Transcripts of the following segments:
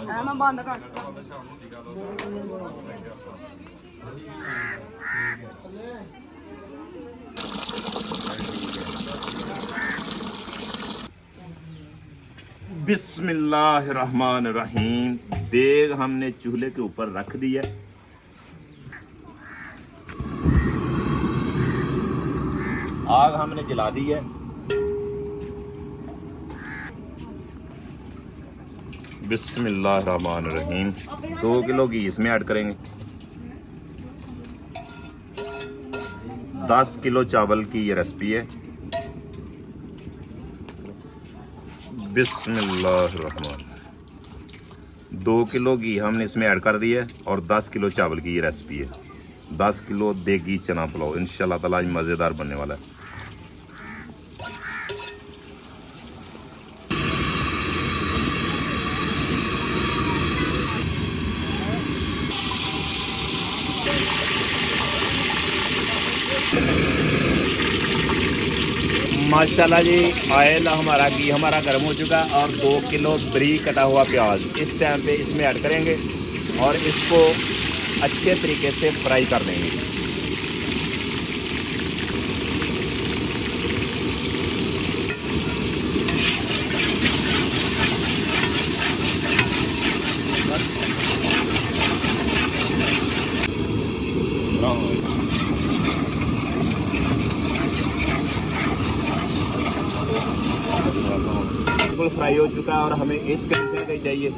मैं बंद कर बिस्मिल्लाहिर्रहमानिर्रहीम। देग हमने चूल्हे के ऊपर रख दी है। आग हमने जला दी है। बिस्मिल्लाहिर्रहमानिर्रहीम। 2 किलो घी इसमें ऐड करेंगे। 10 किलो चावल की ये रेसिपी है। बिस्मिल्लाहिर्रहमान। 2 किलो घी हमने इसमें ऐड कर दिया है और 10 किलो चावल की ये रेसिपी है। 10 किलो देगी चना पुलाव इंशाल्लाह ताला आज मज़ेदार बनने वाला है। माशाल्लाह जी, ऑयल हमारा घी हमारा गर्म हो चुका है और 2 किलो बारीक कटा हुआ प्याज इस टाइम पे इसमें ऐड करेंगे और इसको अच्छे तरीके से फ्राई कर देंगे। बिल्कुल फ्राई हो चुका है और हमें इस कंडीशन का चाहिए।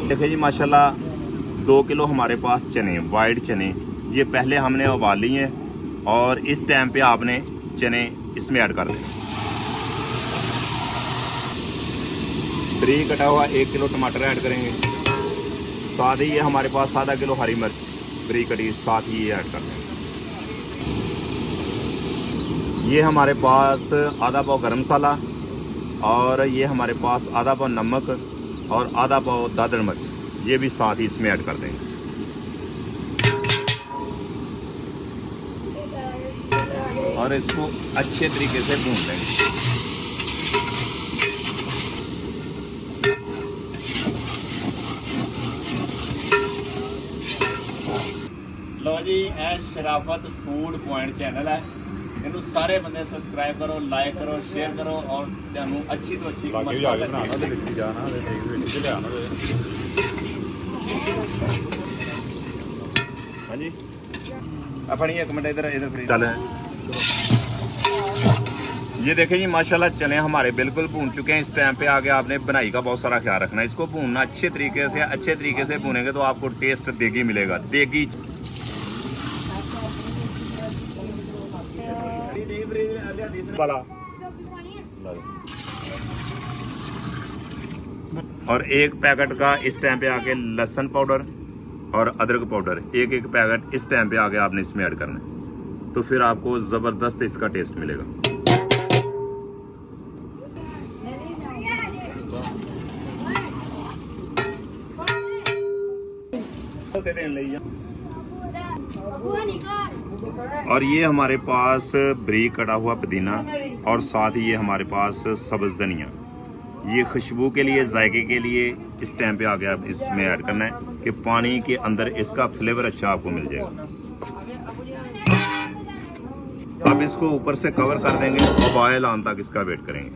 देखिए जी माशाल्लाह, 2 किलो हमारे पास चने, वाइट चने, ये पहले हमने उबाल लिए हैं और इस टाइम पे आपने चने इसमें ऐड कर दें। बारीक कटा हुआ 1 किलो टमाटर ऐड करेंगे। साथ ही ये हमारे पास आधा किलो हरी मिर्च बारीक कटी साथ ही ये ऐड कर देंगे। ये हमारे पास आधा पाव गरम मसाला और ये हमारे पास आधा पाव नमक और आधा पाव दादर मिर्च ये भी साथ ही इसमें ऐड कर देंगे। और इसको अच्छे तरीके से भून लेंगे। लो जी, शराफत फूड पॉइंट चैनल है, इन्हों सारे बंदे सब्सक्राइब करो, लाइक करो, शेयर करो और तेनों अच्छी तो अच्छी हाँ जी अपनी एक मिनट इधर चल। ये देखें जी माशाल्लाह, चने हमारे बिल्कुल भून चुके हैं। इस टाइम पे आगे आपने बनाई का बहुत सारा ख्याल रखना है। इसको भूनना अच्छे तरीके से भूनेंगे तो आपको टेस्ट देगी मिलेगा। देगी और 1 पैकेट का इस टाइम पे आके लहसुन पाउडर और अदरक पाउडर एक पैकेट इस टाइम पे आगे आपने इसमें ऐड करना है, तो फिर आपको ज़बरदस्त इसका टेस्ट मिलेगा। और ये हमारे पास बारीक कटा हुआ पुदीना और साथ ही ये हमारे पास सब्ज़ धनिया, ये खुशबू के लिए, जायके के लिए इस टाइम पे आ गया आप इसमें ऐड करना है कि पानी के अंदर इसका फ्लेवर अच्छा आपको मिल जाएगा। अब इसको ऊपर से कवर कर देंगे और बॉयल आने तक इसका वेट करेंगे।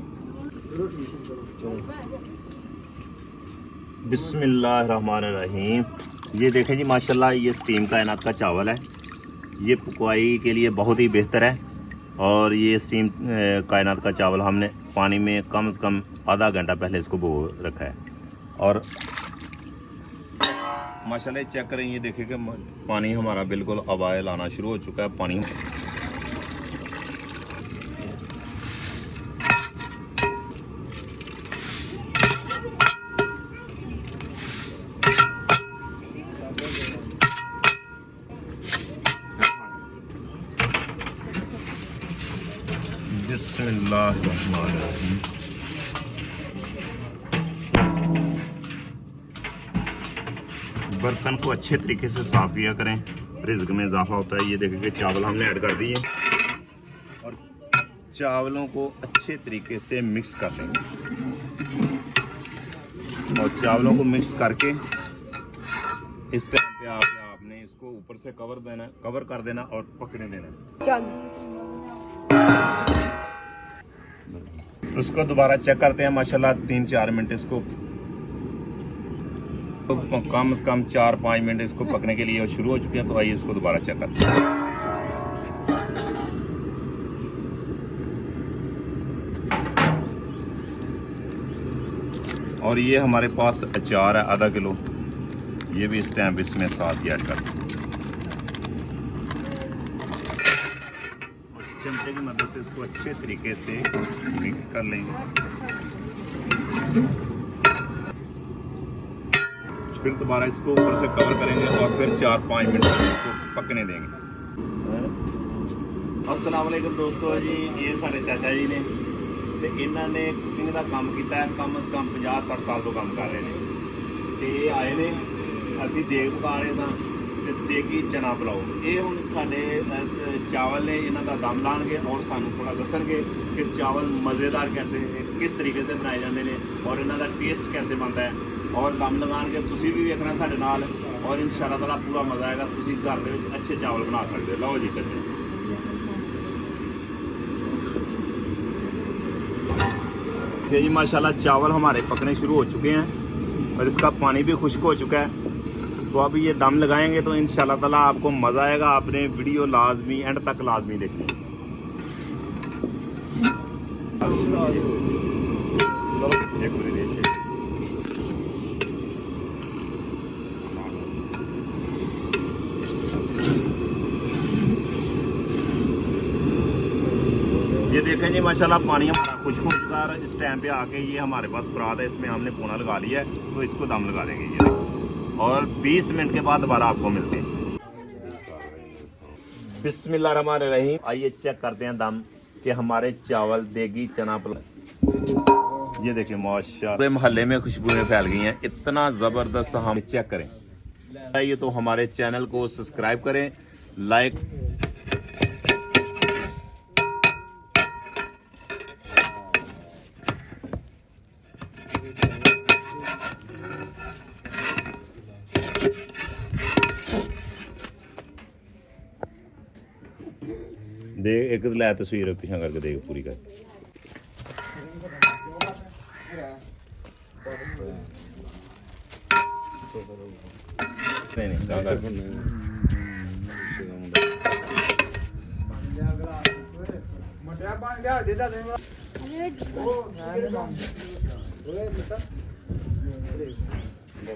बिस्मिल्लाहिर्रहमानिर्रहीम। ये देखें जी माशाल्लाह, ये स्टीम कायनात का चावल है। ये पकवाई के लिए बहुत ही बेहतर है और ये स्टीम कायनात का चावल हमने पानी में कम से कम आधा घंटा पहले इसको भगो रखा है। और माशाल्लाह चेक करें, ये देखिए कि पानी हमारा बिल्कुल उबाल आना शुरू हो चुका है। पानी बिस्मिल्लाहिर्रहमानिर्रहीम। बर्तन को अच्छे तरीके से साफ किया करें, रिज्क में इजाफा होता है। ये देखिए कि चावल हमने ऐड कर दिए चावलों को अच्छे तरीके से मिक्स कर लेंगे और चावलों को मिक्स करके इस टाइम पे आपने इसको ऊपर से कवर कर देना और पकने देना। चल उसको दोबारा चेक करते हैं। माशाल्लाह 3-4 मिनट इसको कम से कम 4-5 मिनट इसको पकने के लिए शुरू हो चुके हैं। तो आइए इसको दोबारा चेक करते हैं। और ये हमारे पास अचार है आधा किलो, ये भी इस टाइम इसमें साथ ही ऐड कर दें। और चमचे की मदद से इसको अच्छे तरीके से मिक्स कर लेंगे। फिर दोबारा इसको ऊपर से कवर करेंगे और फिर 4-5 मिनट इसको पकने देंगे। अस्सलाम वालेकुम दोस्तों जी, ये साढ़े चाचा जी ने ਤੇ ਇਹਨਾਂ ਨੇ ਕੁਕਿੰਗ ਦਾ ਕੰਮ ਕੀਤਾ ਹੈ। ਕਮ ਸੇ ਕਮ 50-60 ਸਾਲ ਤੋਂ ਕੰਮ ਕਰ ਰਹੇ ਨੇ ਤੇ ਇਹ ਆਏ ਨੇ, ਅਸੀਂ ਦੇਗ ਪਕਾ ਰਹੇ ਸਾਂ ਤੇ ਦੇਗੀ ਚਨਾ ਪੁਲਾਓ। ਇਹ ਹੁਣ ਸਾਡੇ ਚਾਵਲ ਨੇ, ਇਹਨਾਂ ਦਾ ਦਮ ਲਾਣਗੇ ਔਰ ਸਾਨੂੰ ਥੋੜਾ ਦੱਸਣਗੇ ਕਿ ਚਾਵਲ ਮਜ਼ੇਦਾਰ ਕੈਸੇ ਕਿਸ ਤਰੀਕੇ से ਬਣਾਏ ਜਾਂਦੇ ਨੇ ਔਰ ਇਹਨਾਂ ਦਾ ਟੇਸਟ कैसे बनता है। और दम लगाणगे ਤੁਸੀਂ ਵੀ ਵੇਖਣਾ ਸਾਡੇ ਨਾਲ ਔਰ ਇਨਸ਼ਾਅੱਲਾ ਤਾਲਾ ਪੂਰਾ ਮਜ਼ਾ ਆਏਗਾ। ਤੁਸੀਂ ਘਰ ਦੇ ਵਿੱਚ ਅੱਛੇ ਚਾਵਲ ਬਣਾ ਸਕਦੇ ਹੋ। ਲਓ ਜੀ ਕਰਦੇ जी। माशाल्लाह चावल हमारे पकने शुरू हो चुके हैं और इसका पानी भी खुश्क हो चुका है। तो अब ये दम लगाएंगे तो इंशाल्लाह ताला आपको मज़ा आएगा। आपने वीडियो लाजमी एंड तक लाजमी देखनी। ये देखें जी माशाल्लाह पानी हमारा खुश्क हो चुका है। इस टाइम पे आके ये हमारे पास परात है, इसमें हमने पोना लगा लिया है। तो इसको दम लगा देंगे ये और 20 मिनट के बाद दोबारा आपको मिलते हैं। बिस्मिल्लाहिर्रहमानिर्रहीम। आइए चेक करते हैं दम कि हमारे चावल देगी चना पुलाव। ये देखिए माशाल्लाह पूरे मोहल्ले में खुशबुएं फैल गई हैं। इतना ज़बरदस्त। हम चेक करें ये तो हमारे चैनल को सब्सक्राइब करें, लाइक दे एक लै तस्वीर पिछा करके देख पूरी कर। नहीं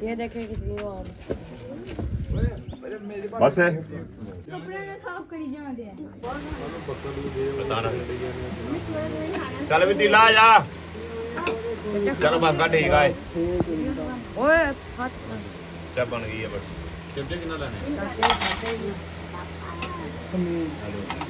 ये देखें कितनी और बस है। चल भी दिला जा चलो बाका ठीक है। ओए क्या बन गई है बस।